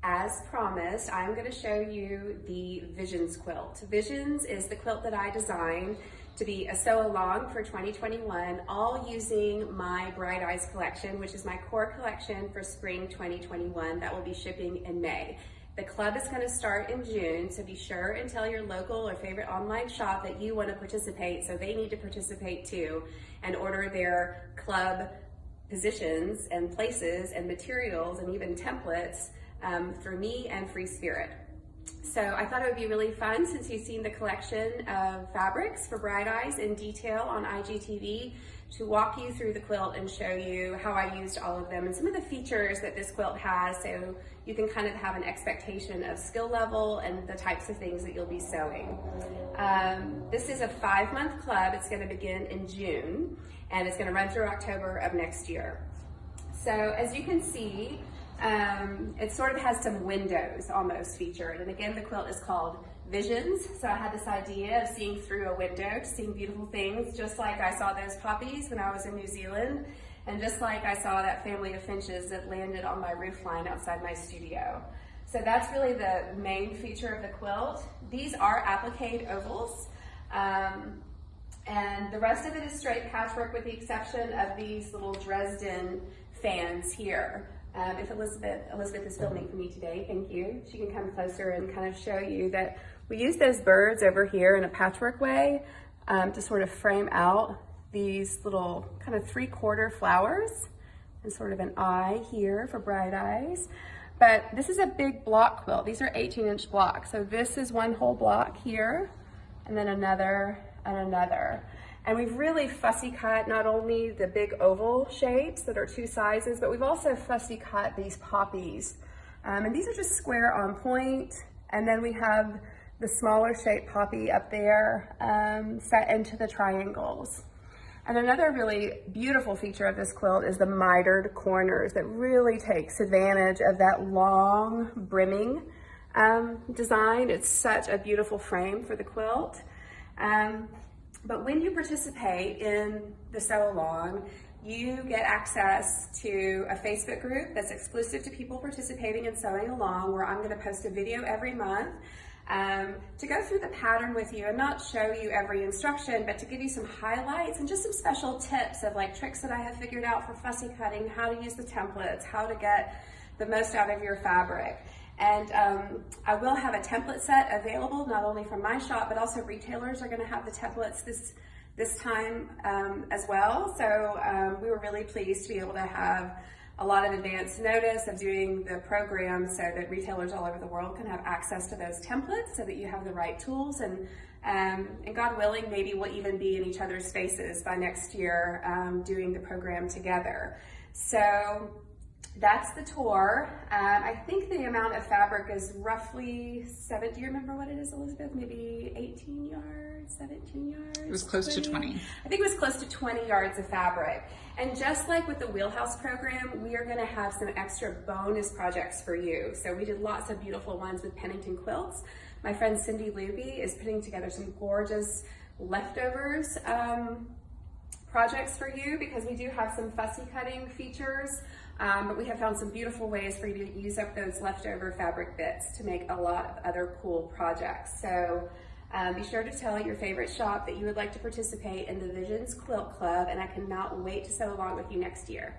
As promised, I'm going to show you the Visions quilt. Visions is the quilt that I designed to be a sew-along for 2021, all using my Bright Eyes collection, which is my core collection for spring 2021 that will be shipping in May. The club is going to start in June, so be sure and tell your local or favorite online shop that you want to participate, so they need to participate too, and order their club positions and places and materials and even templates for me and FreeSpirit. So I thought it would be really fun, since you've seen the collection of fabrics for Bright Eyes in detail on IGTV, to walk you through the quilt and show you how I used all of them and some of the features that this quilt has, so you can kind of have an expectation of skill level and the types of things that you'll be sewing. This is a 5-month club. It's going to begin in June and it's going to run through October of next year. So as you can see, it sort of has some windows almost featured. And again, the quilt is called Visions. So I had this idea of seeing through a window to seeing beautiful things, just like I saw those poppies when I was in New Zealand, and just like I saw that family of finches that landed on my roof line outside my studio. So that's really the main feature of the quilt. These are applique ovals. And the rest of it is straight patchwork, with the exception of these little Dresden fans here. If Elizabeth is filming for me today, thank you. She can come closer and kind of show you that we use those birds over here in a patchwork way to sort of frame out these little kind of 3/4 flowers and sort of an eye here for Bright Eyes. But this is a big block quilt. These are 18-inch blocks. So this is one whole block here, and then another and another. And we've really fussy cut not only the big oval shapes that are 2 sizes, but we've also fussy cut these poppies. And these are just square on point. And then we have the smaller shape poppy up there set into the triangles. And another really beautiful feature of this quilt is the mitered corners that really takes advantage of that long brimming design. It's such a beautiful frame for the quilt. But when you participate in the sew along, you get access to a Facebook group that's exclusive to people participating in sewing along, where I'm going to post a video every month to go through the pattern with you and not show you every instruction, but to give you some highlights and just some special tips of like tricks that I have figured out for fussy cutting, how to use the templates, how to get the most out of your fabric. And I will have a template set available, not only from my shop, but also retailers are going to have the templates this time as well. So we were really pleased to be able to have a lot of advance notice of doing the program, so that retailers all over the world can have access to those templates, so that you have the right tools. And God willing, maybe we'll even be in each other's faces by next year doing the program together. So that's the tour. I think the amount of fabric is roughly do you remember what it is, Elizabeth? Maybe 18 yards, 17 yards? It was close to 20. I think it was close to 20 yards of fabric. And just like with the Wheelhouse program, we are gonna have some extra bonus projects for you. So we did lots of beautiful ones with Pennington quilts. My friend Cindy Luby is putting together some gorgeous leftovers projects for you, because we do have some fussy cutting features. But we have found some beautiful ways for you to use up those leftover fabric bits to make a lot of other cool projects. So be sure to tell your favorite shop that you would like to participate in the Visions Quilt Club, and I cannot wait to sew along with you next year.